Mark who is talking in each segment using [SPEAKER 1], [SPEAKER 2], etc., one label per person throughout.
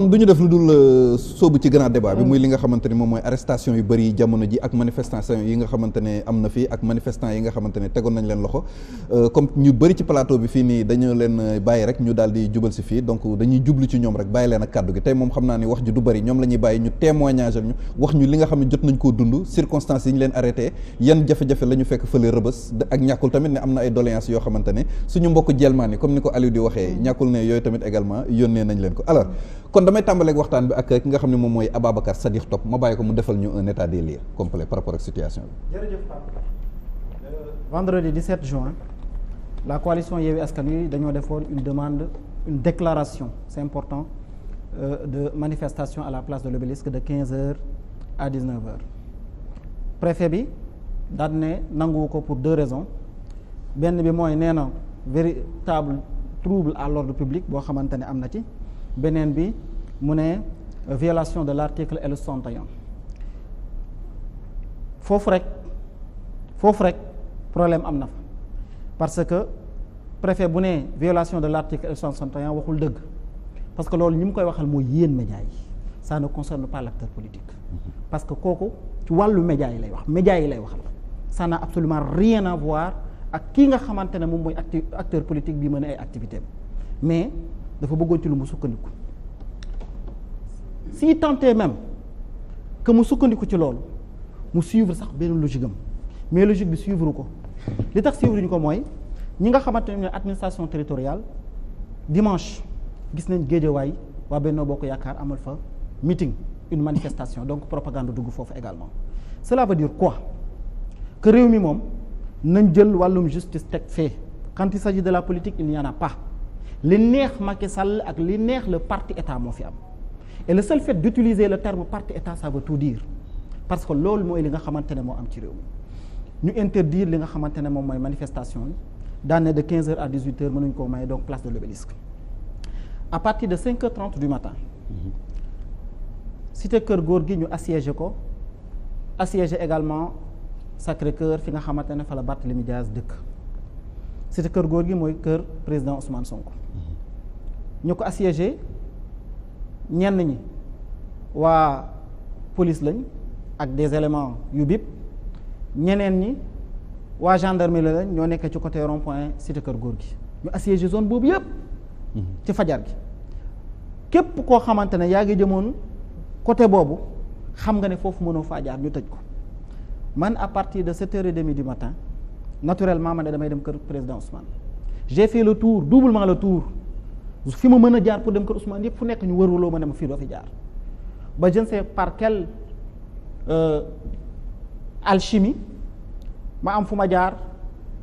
[SPEAKER 1] du ñu def lu dul sóobu ci grand débat bi muy li nga xamante ni moom mooy arrestation yu bëri jamono ji ak manifestation yi nga xamante ne am na fii ak manifestant yi nga xamante ne tegoon nañ leen loxo comme ñu bëri ci plateau bi fii nii dañu leen bàyyi rek ñu daal di jubal si fii donc dañuy jublu ci ñoom rek bàyyi leen ak kàddu gi tey moom xam naa ni wax ji du bëri ñoom la ñuy bàyyi ñu témoignage ñu wax ñu li nga xam ne jot nañ koo dund circonstances yi ñu leen arrêté yan jafe-jafe la ñu fekk fële rëbës ak ñàkkul tamit ne am na ay doléances yoo xamante ne suñu mbokk jelmaan yi comme ni ko Aliou di waxee ñàkkul ne yooyu tamit également yónnee nañ leen ko alors kon damay tàmbaleeg waxtaan bi ak ki nga xam ne moom mooy Ababacar Sadikh Top ma bàyyi ko mu defal ñu un état des lieux complet par rapport ak situation bi.
[SPEAKER 2] jërëjëf Pape. Vendredi 17 juin la coalition Yewwi Askan Wi dañoo defoon une demande une déclaration c'est important de manifestation à la place de l'Obélisque de 15h à 19h. préfet bi daal ne nanguwu ko pour deux raisons benn bi mooy nee na véritable trouble à l'ordre public boo xamante ne am na ci. beneen bi mu ne violation de l'article L61 foofu rek problème am na fa parce que préfet bu ne violation de l'article L61 waxul dëgg parce que loolu ñi mu koy waxal mooy yéen médias yi ça ne concerne pas l'acteur politique parce que kooku ci wàllu médias yi lay wax médias yi lay waxal ça n'a absolument rien à voir ak kii nga xamante ne moom mooy acteur politique bi mën a ay activités mais dafa bëggoon ci lu mu sukkandiku si tant est même que mu sukkandiku ci loolu mu suivre sax benn logique am mais logique bi suivre ko li tax suivre ñu ko mooy ñi nga xamante ne administration territoriale dimanche gis nañ Géejawaay waa Benno Bokk Yaakaar amal fa meeting une manifestation donc propagande dugg foofu également cela veut dire quoi que réew mi moom nañ jël wàllum justice teg fee quand il s'agit de la politique il n'y en a pas li neex Macky Sall ak li neex le parti état moo fi am et le seul fait d'utiliser le terme parti état ça veut tout dire parce que loolu mooy li nga xamante ne moo am ci réew mi ñu interdire li nga xamante ne moom mooy manifestation yi daan ne de 15h à 18h mënuñ koo may donc place de l'Obélisque à partir de 5h30 du matin cité Kër Gorgui ñu assiégé ko assiégé également Sacré-Cœur fi nga xamante ne fa la Barthélémy Dias dëkk cité Kër Gorgui mooy kër président Ousmane Sonko ñu ko assiégé ñenn ñi waa police lañ ak des éléments yu BIP ñeneen ñi waa gendarmerie lañ ñoo nekkee ci côté rond-point cité Kër Gorgui ñu assiégé zone boobu yëpp ci fajar gi képp koo xamante ne yaa ngi jëmoon côté boobu xam nga ne foofu mënoo faa jaar ñu tëj ko man à partir de 7h30 du matin naturellement man ne damay dem kër président Ousmane j'ai fait le tour doublement le tour fi ma mën a jaar pour dem kër Ousmane yëpp fu nekk ñu wërwaloo ma ne ma fii doo fi jaar ba je ne sais par quelle alchimie ma am fu ma jaar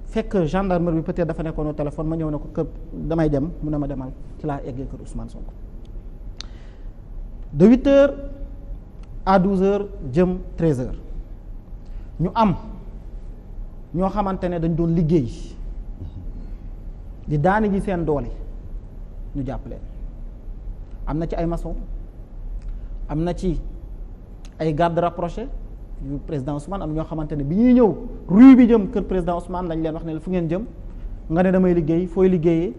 [SPEAKER 2] fekk gendarmerie bi peut-être dafa nekkoon au téléphone ma ñëw ne ko kër damay dem mu ne ma demal ci laa eggee kër Ousmane Sonko de 8h à 12h jëm 13h ñu am ñoo xamante ne dañ doon liggéey di daani ji seen doole ñu jàpp leen am na ci ay maçon am na ci ay garde rapproché yu président Ousmane am ñoo xamante ne bi ñuy ñëw rue bi jëm kër président Ousmane lañ leen wax ne fu ngeen jëm nga ne damay liggéey fooy liggéeyee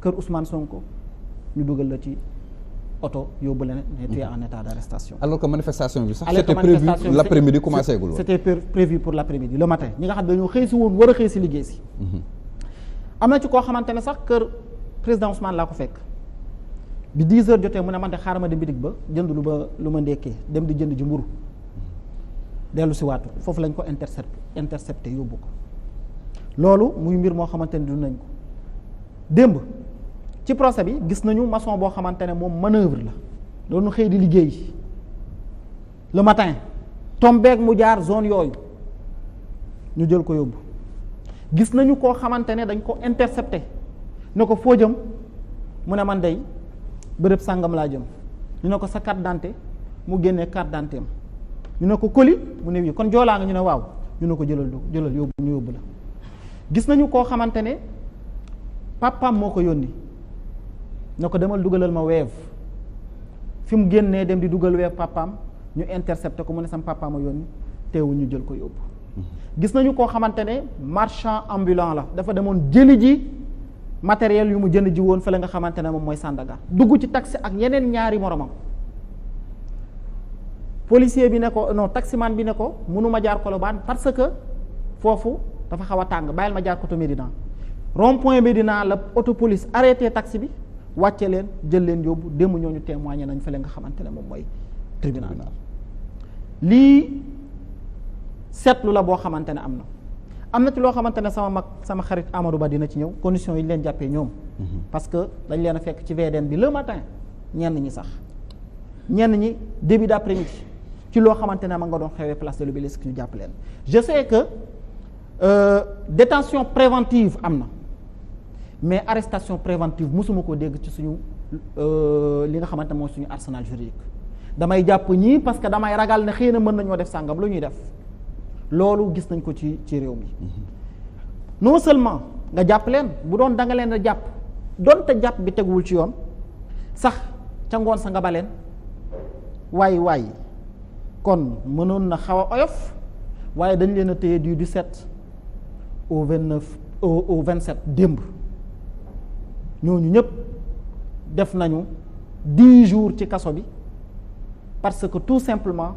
[SPEAKER 2] kër Ousmane Sonko ñu dugal la ci oto yóbbu leen ne tu es en état d'arrestation.
[SPEAKER 1] alors que manifestation bi sax c'était prévu l'après-midi commencé gul woon.
[SPEAKER 2] c'était prévu pour l'après-midi le matin ñi nga xam ne dañoo xëy si woon war a xëy si liggéey si. am na ci koo xamante ne sax kër président Ousmane laa ko fekk bi 10h jotee mu ne man de xaaral ma dem bitig ba jënd lu ma ndekkee dem di jënd ji mburu dellu si waatu foofu lañ ko intercepté yóbbu ko loolu muy mbir moo xamante ne dund nañ ko démb ci procès bi gis nañu maçon boo xamante ne moom manœuvre la doonu xëy di liggéey le matin tombeeg mu jaar zone yooyu ñu jël ko yóbbu gis nañu koo xamante ne dañ ko intercepté ne ko foo jëm mu ne man dey bërëb sàngam laa jëm ñu ne ko sa carte d'identité mu génnee carte d'identité am ñu ne ko colis mu ne wii kon joolaa nga ñu ne waaw ñu ne ko jëlal yóbbu ñu yóbbu la gis nañu koo xamante ne papaam moo ko yónni ne ko demal dugalal ma Wave fi mu génnee dem di dugal Wave papaam ñu intercepté ko mu ne sam papaam a yónni teewul ñu jël ko yóbbu gis nañu koo xamante ne marchand ambulant la dafa demoon jëli ji matériel yu mu jënd ji woon fële nga xamante ne moom mooy Sandaga dugg ci taxi ak yeneen ñaari moromam policier bi ne ko non taximan bi ne ko mënuma jaar Colobane parce que foofu dafa xaw a tàng bàyyil ma jaar côté Médina rond point Médina la auto police arrêté taxi bi wàcce leen jël leen yóbbu démb ñooñu témoigné nañ fële nga xamante ne moom mooy tribunal lii seetlu la boo xamante ne am na ci loo xamante ne sama xarit Amadou Ba dina ci ñëw conditions yi ñu leen jàppee ñoom parce que dañ leen a fekk ci VDN bi le matin ñenn ñi début d'après-midi ci loo xamante ne ma nga doon xewee place de l'Obélisque ñu jàpp leen je sais que détention préventive am na mais arrestation préventive mosuma koo dégg ci suñu li nga xamante mooy suñu arsenal juridique damay jàpp ñii parce que damay ragal ne xëy na mën nañoo def sàngam lu ñuy def loolu gis nañ ko ci réew mi non seulement nga jàpp leen bu doon da nga leen a jàpp donte jàpp bi teguwul ci yoon sax ca ngoon sa nga baleen waay kon mënoon na xaw a oyof waaye dañ leen a téye du 17 au 29 au 27 démb ñooñu ñëpp def nañu 10 jours ci kaso bi parce que tout simplement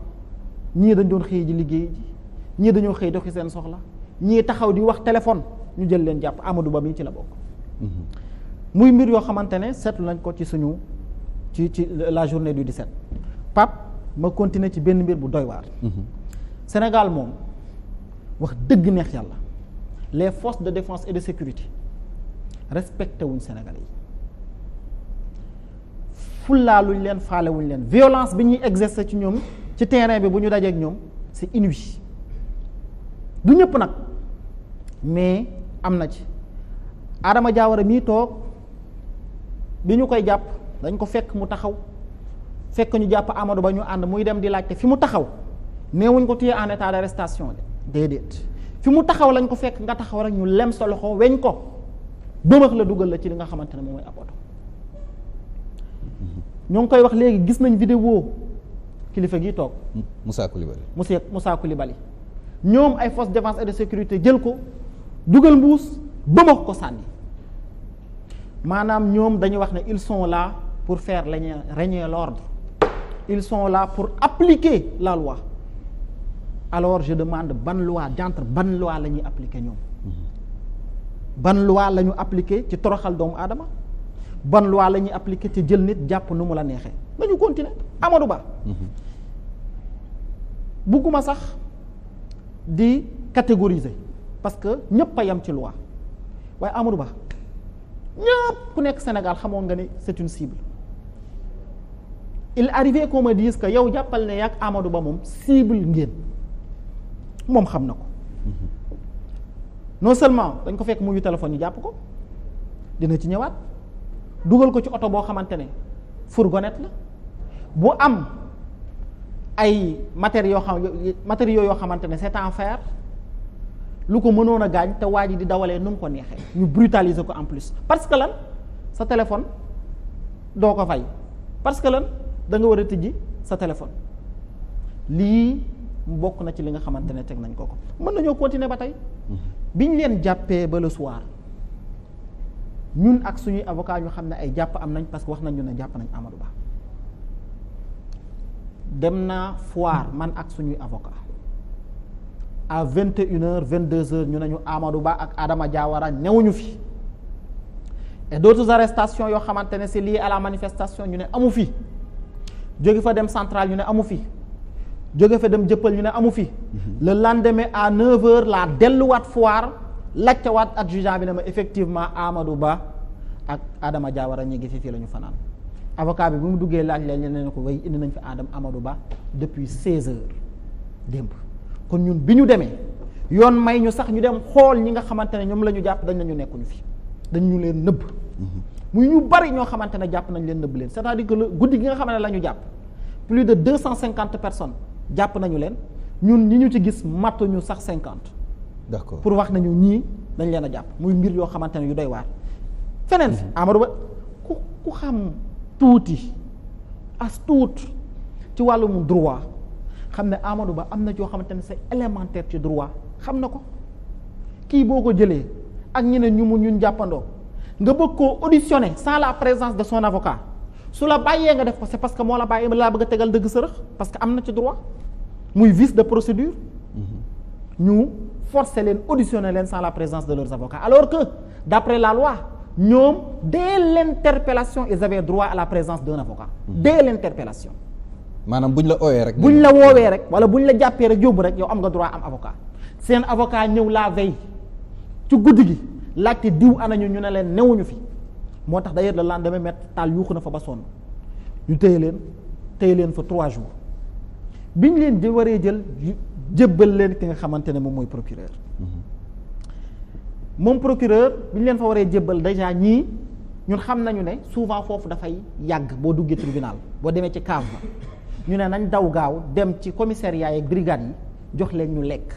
[SPEAKER 2] ñii dañ doon xëy ji liggéey ji ñii dañoo xëy doxi seen soxla ñii taxaw di wax téléphone ñu jël leen jàpp Amadou Ba mi ci la bokk muy mbir yoo xamante ne seetlu nañ ko ci suñu ci la journée du 17 Pape ma continuer ci benn mbir bu doy waar Sénégal moom wax dëgg neex yàlla les forces de défense et de sécurité respecté wuñ Sénégalais yi fullaaluñ leen faalewuñ leen violence bi ñuy exercer ci ñoom ci terrain bi bu ñu dajeek ñoom c'est inouï du ñëpp nag mais am na ci Adama Diawara mii toog bi ñu koy jàpp dañ ko fekk mu taxaw fekk ñu jàpp Amadou Ba ñu ànd muy dem di laajte fi mu taxaw neewuñ ko téye en état d'arrestation de déedéet fi mu taxaw lañ ko fekk nga taxaw rek ñu lem sa loxo weñ ko bëmax la dugal la ci li nga xamante ne moom mooy ab oto ñoo ngi koy wax léegi gis nañ vidéo kilifa gi toog
[SPEAKER 1] Moussa Coulibaly
[SPEAKER 2] ñoom ay forces de défense et de sécurité jël ko dugal mbuus bëmax ko sànni maanaam ñoom dañuy wax ne ils sont là pour faire régner l'ordre ils sont là pour appliquer la loi alors je demande ban loi la ñuy appliquer ñoom ban loi la ñu appliquer ci toroxal doomu aadama ban loi la ñuy appliquer ci jël nit jàpp nu mu la neexee nañu continuer Amadou Ba bugguma sax di catégoriser parce que ñëpp a yam ci loi waaye Amadou Ba ñëpp ku nekk Sénégal xamoon nga ni c'est une cible il arrivait qu'on me dise que yow jàppal ne yàgg Amadou Ba moom cible ngeen moom xam na ko non seulement dañ ko fekk muy téléphone ñu jàpp ko dina ci ñëwaat dugal ko ci oto boo xamante ne fourgonnette la bu am ay matériaux yoo xamante ne c'est en fer lu ko mënoon a gaañ te waa ji di dawalee nu mu ko neexee ñu brutaliser ko en plus parce que lan sa téléphone doo ko fay parce que lan da nga war a tijji sa téléphone lii bokk na ci li nga xamante ne teg nañ ko mën nañoo continuer ba tey biñ leen jàppee ba le soir ñun ak suñuy avocat ñu xam ne ay jàpp am nañ parce que wax nañ ñu ne jàpp nañ Amadou Ba dem naa foire man ak suñuy avocat à 21h 22h ñu ne ñu Amadou Ba ak Adama Diawara newuñu fi et d'autres arrestations yoo xamante ne c'est lié à la manifestation ñu ne amu fi jóge fa dem central ñu ne amu fi jóge fa dem jëppal ñu ne amu fi le lendemain à 9h laa delluwaat foire laccawaat adjudant bi ne ma effectivement Amadou Ba ak Adama Diawara ñu ngi fii la ñu fanaan avocat bi bu mu duggee laaj leen ne ko way indi nañ fi Amadou Ba depuis 16h démb kon ñun bi ñu demee yoon may ñu sax ñu dem xool ñi nga xamante ne ñoom la ñu jàpp dañ nañu nekkuñu fi dañ ñu leen nëbb muy ñu bari ñoo xamante ne jàpp nañ leen nëbb leen c'est-à-dire que guddi gi nga xamante ne la ñu jàpp plus de 250 personnes jàpp nañu leen ñun ñi ñu ci gis matuñu sax 50
[SPEAKER 1] d'accord
[SPEAKER 2] pour wax nañu ñii dañ leen a jàpp muy mbir yoo xamante ne yu doy waar feneen fi Amadou Ba ku xam tuuti as tuut ci wàllum droit xam ne Amadou Ba am na yoo xamante ne c'est élémentaire ci droit xam na ko kii boo ko jëlee ak ñeneen ñun jàppandoo nga bëgg koo auditionner sans la présence de son avocat su la bàyyee nga def ko c'est parce que moo la bàyyee laa bëgg a tegal dëgg sërëx parce que am na ci droit muy vice de procédure ñu forcer leen auditionner leen sans la présence de leurs avocats alors que d'après la loi ñoom dès l'interpellation ils avaient droit à la présence d'un avocat dès l'interpellation
[SPEAKER 1] maanaam buñ la ooyee rek
[SPEAKER 2] buñ la woowee rek wala buñ la jàppee rek yóbbu rek yow am nga droit am avocat seen avocat ñëw la veille ci guddi gi laajte diw anañu ñu ne leen newuñu fi moo tax d'ailleurs le lendemain Maître Tall yuuxu na fa ba sonn ñu téye leen fa 3 jours biñ leen waree jël jébbal leen ki nga xamante ne moom mooy procureur moom procureur biñ leen fa waree jébbal déjà ñii ñun xam nañu ne souvent foofu dafay yàgg boo duggee tribunal boo demee ci cave ba ñu ne nañ daw gaaw dem ci commissariat yeeg brigade yi jox leen ñu lekk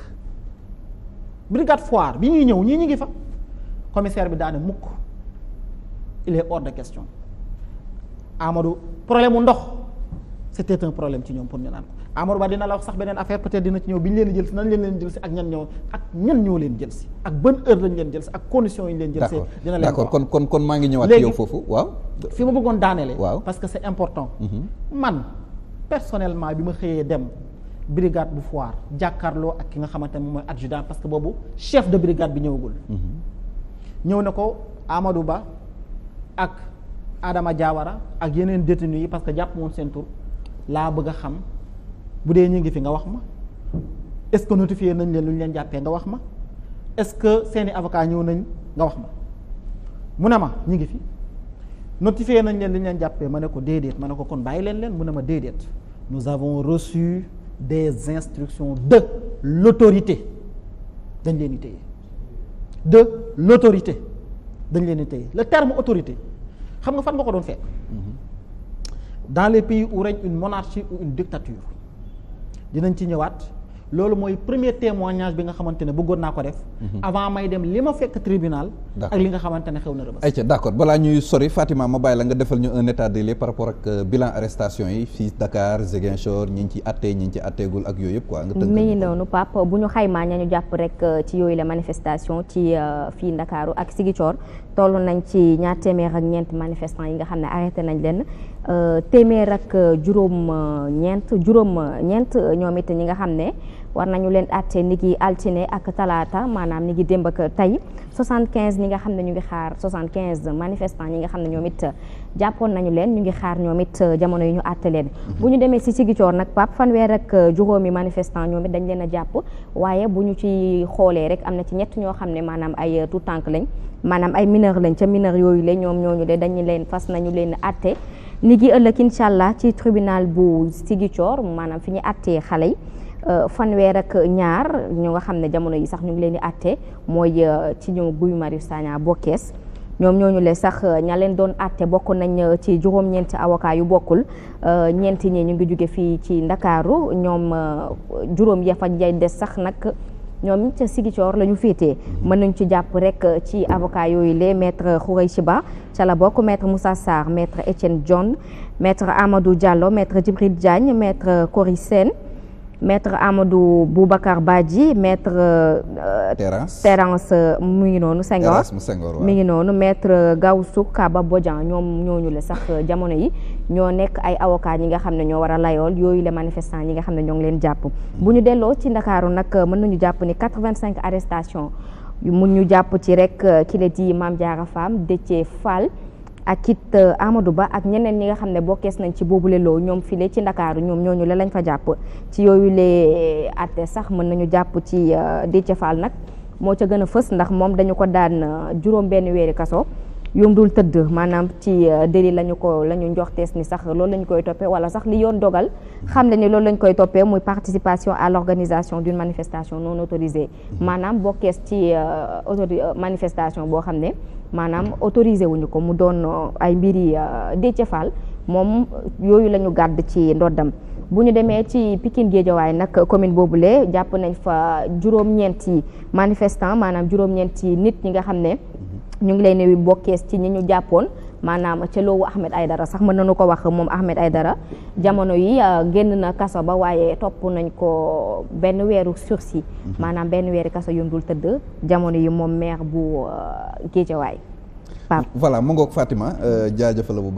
[SPEAKER 2] brigade Foire bi ñuy ñëw ñii ñu ngi fa commissaire bi daane mukk il est hors de question Amadou problème mu ndox c'était un problème ci ñoom pour ñu naan ko Amadou Ba dina la wax sax beneen affaire peut-être dina ci ñëw bi ñu leen di jël si nan leen jël si ak ñan ñoo leen jël si ak ban heure lañ leen jël si ak conditions yi ñu leen jël si dina leen
[SPEAKER 1] d'accord kon maa ngi ñëwaat yow foofu waaw
[SPEAKER 2] fi ma bëggoon daaneele
[SPEAKER 1] waaw
[SPEAKER 2] parce que c'est important man personnellement bi ma xëyee dem brigade bu Foire jàkkaarloo ak ki nga xamante ne moom mooy adjudant parce que boobu chef de brigade bi ñëwagul ñëw na ko Amadou Ba ak Adama Diawara ak yeneen détenus yi parce que jàpp moon seen tur laa bëgg a xam bu dee ñu ngi fi nga wax ma est-ce que notifié nañ leen lu ñu leen jàppee nga wax ma est-ce que seeni avocat ñëw nañ nga wax ma mu ne ma ñu ngi fi notifié nañ leen lu ñu leen jàppee ma ne ko déedéet ma ne ko kon bàyyi leen mu ne ma déedéet nous avons reçu des instructions de l'autorité dañ leen di téye de l'autorité dañ leen di téye le terme autorité xam nga fan nga ko doon fekk dans les pays où règne une monarchie ou une dictature dinañ ci ñëwaat loolu mooy premier témoignage bi nga xamante ne bëggoon naa ko def avant may dem li ma fekk tribunal ak li nga xamante ne xew na Rebeuss
[SPEAKER 1] ayca d'accord balaa ñuy sori Fatima ma bàyyi la nga defal ñu un état des lieux par rapport ak bilan arrestation yi fii Dakar Ziguinchor ñi ci attee ñi ci atteegul ak yooyu yëpp quoi nga tënk
[SPEAKER 3] mi ngi noonu Pape bu ñu xaymaa ña ñu jàpp rek ci yooyu la manifestation ci fii Ndakaaru ak Ziguinchor toll nañ ci ñaar téeméer ak ñeent manifestants yi nga xam ne arrêté nañ leen téeméer ak juróom-ñeent ñoom it ñi nga xam ne war nañu leen àtte ni ki altine ak talaata maanaam ni ki démb ak tey 75 ñi nga xam ne ñu ngi xaar 75 manifestants ñi nga xam ne ñoom it jàppoon nañu leen ñu ngi xaar ñoom it jamono yi ñu àtte leen bu ñu demee si Ziguinchor nag Pape fanweer ak juróomi manifestant ñoom it dañ leen a jàpp waaye bu ñu ci xoolee rek am na ci ñett ñoo xam ne maanaam ay tout tànk lañ maanaam ay mineur lañ ca mineur yooyu la ñooñu de dañu leen fas nañu leen àtte ni ki ëllëg incha allah ci tribunal bu Ziguinchor maanaam fi ñu àttee xale yi fanweer ak ñaar ñu nga xam ne jamono yi sax ñu ngi leen di àtte mooy ci ñoom Guy Marius Sagna Bokes ñoom ñooñu le sax ña leen doon àtte bokk nañ ci juróom-ñeenti avocat yu bokkul ñeenti ñi ñu ngi jóge fii ci Ndakaaru ñoom juróom ya fa des sax nag ñoom ca Ziguinchor la ñu féetee mën nañ ci jàpp rek ci avocat yooyu le maître Khoureychi Ba ca la bokk maître Moussa Sarr maître Etienne John maître Amadou Diallo maître Djibril Diagne maître Cory Sène maître Amadou Boubacar Badji maître Terence mu ngi noonu Senghor mi ngi noonu maître Gawsu Kaba Bodian ñoom ñooñu la sax jamono yi ñoo nekk ay avocat ñi nga xam ne ñoo war a layool yooyu les manifestants ñi nga xam ne ñoo ngi leen jàpp bu ñu delloo ci Ndakaaru nag mën nañu jàpp ni 85 arrestations mun ñu jàpp ci rek ki la di Mame Diarra Fam Déthié Fall ak it Amadou Ba ak ñeneen ñi nga xam ne bokkees nañ ci boobule loo ñoom file ci Ndakaaru ñoom ñooñu la lañ fa jàpp ci yooyu lee atte sax mën nañu jàpp ci Déthié Fall nag moo ca gën a fës ndax moom dañu ko daan juróom benn weeri kaso yom dul tëdd maanaam ci délit la ñu njoxtees ni sax loolu lañ koy toppee wala sax li yoon dogal xam ne ni loolu lañ koy toppee muy participation à l'organisation d'une manifestation non autorisée maanaam bokkees ci manifestation boo xam ne maanaam autorisé wuñu ko mu doon ay mbiri Déthié Fall moom yooyu la ñu gàdd ci ndoddam bu ñu demee ci Pikine Guédiawaye nag commune boobule jàpp nañ fa juróom-ñeenti manifestant maanaam juróom-ñeenti nit ñi nga xam ne ñu ngi leen di bokkees ci ñi ñu jàppoon maanaam ca loowu Ahmed Aïdara sax mën nañu ko wax moom Ahmed Aïdara jamono yi génn na kaso ba waaye topp nañ ko benn weeru sursis maanaam benn weeri kaso yu dul tëdd jamono yi moom maire bu Guédiawaye Pape.
[SPEAKER 1] voilà mu ngoog Fatima jaajëfal la bu baax